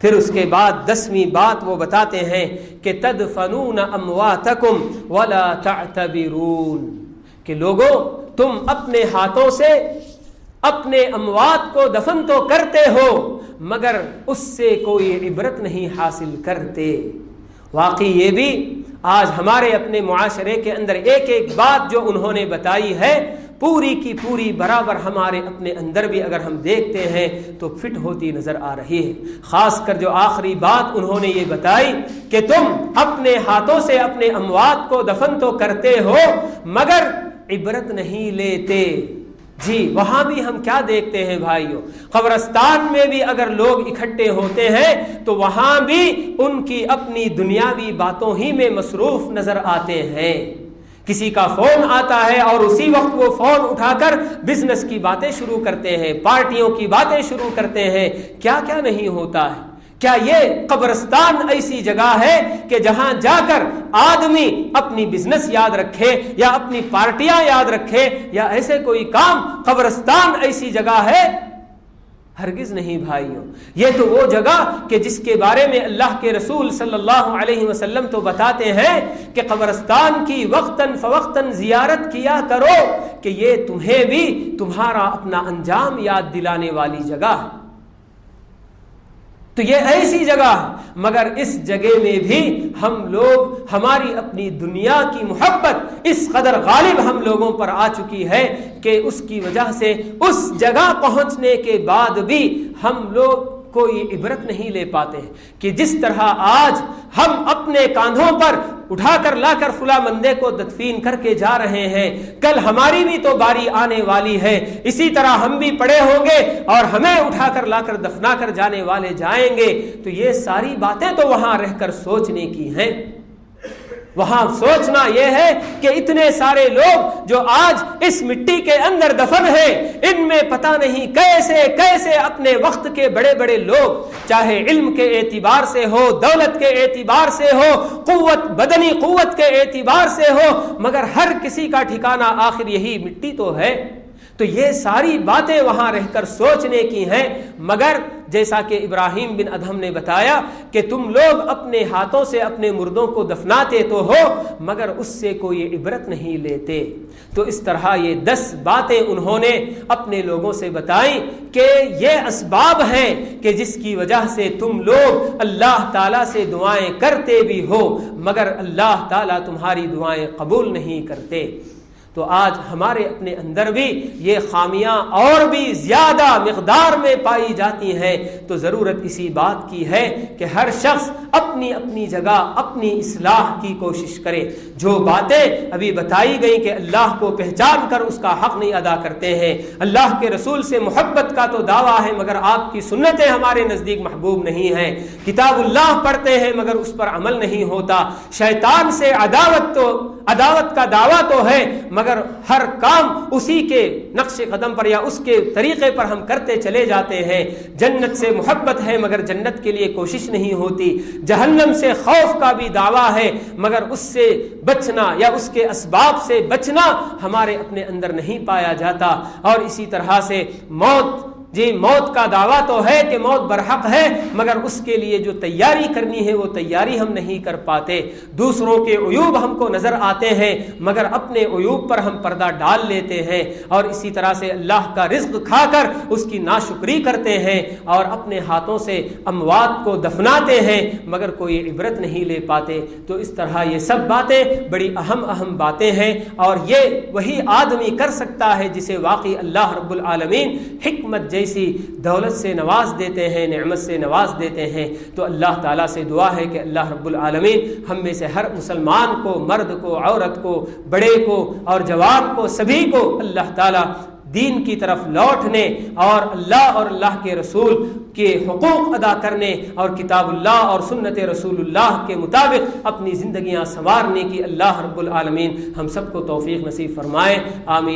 پھر اس کے بعد 10ویں بات وہ بتاتے ہیں کہ تدفنون امواتکم ولا تعتبرون، کہ لوگوں تم اپنے ہاتھوں سے اپنے اموات کو دفن تو کرتے ہو مگر اس سے کوئی عبرت نہیں حاصل کرتے۔ واقعی یہ بھی آج ہمارے اپنے معاشرے کے اندر ایک ایک بات جو انہوں نے بتائی ہے پوری کی پوری برابر ہمارے اپنے اندر بھی اگر ہم دیکھتے ہیں تو فٹ ہوتی نظر آ رہی ہے۔ خاص کر جو آخری بات انہوں نے یہ بتائی کہ تم اپنے ہاتھوں سے اپنے اموات کو دفن تو کرتے ہو مگر عبرت نہیں لیتے۔ جی وہاں بھی ہم کیا دیکھتے ہیں بھائیوں، قبرستان میں بھی اگر لوگ اکٹھے ہوتے ہیں تو وہاں بھی ان کی اپنی دنیاوی باتوں ہی میں مصروف نظر آتے ہیں۔ کسی کا فون آتا ہے اور اسی وقت وہ فون اٹھا کر بزنس کی باتیں شروع کرتے ہیں، پارٹیوں کی باتیں شروع کرتے ہیں، کیا کیا نہیں ہوتا ہے۔ کیا یہ قبرستان ایسی جگہ ہے کہ جہاں جا کر آدمی اپنی بزنس یاد رکھے یا اپنی پارٹیاں یاد رکھے یا ایسے کوئی کام؟ قبرستان ایسی جگہ ہے؟ ہرگز نہیں بھائیوں۔ یہ تو وہ جگہ کہ جس کے بارے میں اللہ کے رسول صلی اللہ علیہ وسلم تو بتاتے ہیں کہ قبرستان کی وقتاً فوقتاً زیارت کیا کرو کہ یہ تمہیں بھی تمہارا اپنا انجام یاد دلانے والی جگہ ہے۔ تو یہ ایسی جگہ ہے مگر اس جگہ میں بھی ہم لوگ، ہماری اپنی دنیا کی محبت اس قدر غالب ہم لوگوں پر آ چکی ہے کہ اس کی وجہ سے اس جگہ پہنچنے کے بعد بھی ہم لوگ کوئی عبرت نہیں لے پاتے کہ جس طرح آج ہم اپنے کاندھوں پر اٹھا کر لا کر فلاں بندے کو تدفین کر کے جا رہے ہیں، کل ہماری بھی تو باری آنے والی ہے، اسی طرح ہم بھی پڑے ہوں گے اور ہمیں اٹھا کر لا کر دفنا کر جانے والے جائیں گے۔ تو یہ ساری باتیں تو وہاں رہ کر سوچنے کی ہیں۔ وہاں سوچنا یہ ہے کہ اتنے سارے لوگ جو آج اس مٹی کے اندر دفن ہیں، ان میں پتہ نہیں کیسے کیسے اپنے وقت کے بڑے بڑے لوگ، چاہے علم کے اعتبار سے ہو، دولت کے اعتبار سے ہو، قوت، بدنی قوت کے اعتبار سے ہو، مگر ہر کسی کا ٹھکانہ آخر یہی مٹی تو ہے۔ تو یہ ساری باتیں وہاں رہ کر سوچنے کی ہیں، مگر جیسا کہ ابراہیم بن ادہم نے بتایا کہ تم لوگ اپنے ہاتھوں سے اپنے مردوں کو دفناتے تو ہو مگر اس سے کوئی عبرت نہیں لیتے۔ تو اس طرح یہ 10 باتیں انہوں نے اپنے لوگوں سے بتائیں کہ یہ اسباب ہیں کہ جس کی وجہ سے تم لوگ اللہ تعالیٰ سے دعائیں کرتے بھی ہو مگر اللہ تعالیٰ تمہاری دعائیں قبول نہیں کرتے۔ تو آج ہمارے اپنے اندر بھی یہ خامیاں اور بھی زیادہ مقدار میں پائی جاتی ہیں۔ تو ضرورت اسی بات کی ہے کہ ہر شخص اپنی اپنی جگہ اپنی اصلاح کی کوشش کرے۔ جو باتیں ابھی بتائی گئیں کہ اللہ کو پہچان کر اس کا حق نہیں ادا کرتے ہیں، اللہ کے رسول سے محبت کا تو دعویٰ ہے مگر آپ کی سنتیں ہمارے نزدیک محبوب نہیں ہیں، کتاب اللہ پڑھتے ہیں مگر اس پر عمل نہیں ہوتا، شیطان سے عداوت کا دعویٰ تو ہے مگر ہر کام اسی کے نقش قدم پر یا اس کے طریقے پر ہم کرتے چلے جاتے ہیں، جنت سے محبت ہے مگر جنت کے لیے کوشش نہیں ہوتی، جہنم سے خوف کا بھی دعویٰ ہے مگر اس سے بچنا یا اس کے اسباب سے بچنا ہمارے اپنے اندر نہیں پایا جاتا۔ اور اسی طرح سے موت کا دعویٰ تو ہے کہ موت برحق ہے مگر اس کے لیے جو تیاری کرنی ہے وہ تیاری ہم نہیں کر پاتے، دوسروں کے عیوب ہم کو نظر آتے ہیں مگر اپنے عیوب پر ہم پردہ ڈال لیتے ہیں، اور اسی طرح سے اللہ کا رزق کھا کر اس کی ناشکری کرتے ہیں اور اپنے ہاتھوں سے اموات کو دفناتے ہیں مگر کوئی عبرت نہیں لے پاتے۔ تو اس طرح یہ سب باتیں بڑی اہم باتیں ہیں اور یہ وہی آدمی کر سکتا ہے جسے واقعی اللہ رب العالمین حکمت جیسی دولت سے نواز دیتے ہیں، نعمت سے نواز دیتے ہیں۔ تو اللہ تعالیٰ سے دعا ہے کہ اللہ رب العالمین ہم میں سے ہر مسلمان کو، مرد کو، عورت کو، بڑے کو اور جوان کو، سبھی کو اللہ تعالیٰ دین کی طرف لوٹنے اور اللہ اور اللہ کے رسول کے حقوق ادا کرنے اور کتاب اللہ اور سنت رسول اللہ کے مطابق اپنی زندگیاں سنوارنے کی اللہ رب العالمین ہم سب کو توفیق نصیب فرمائے، آمین۔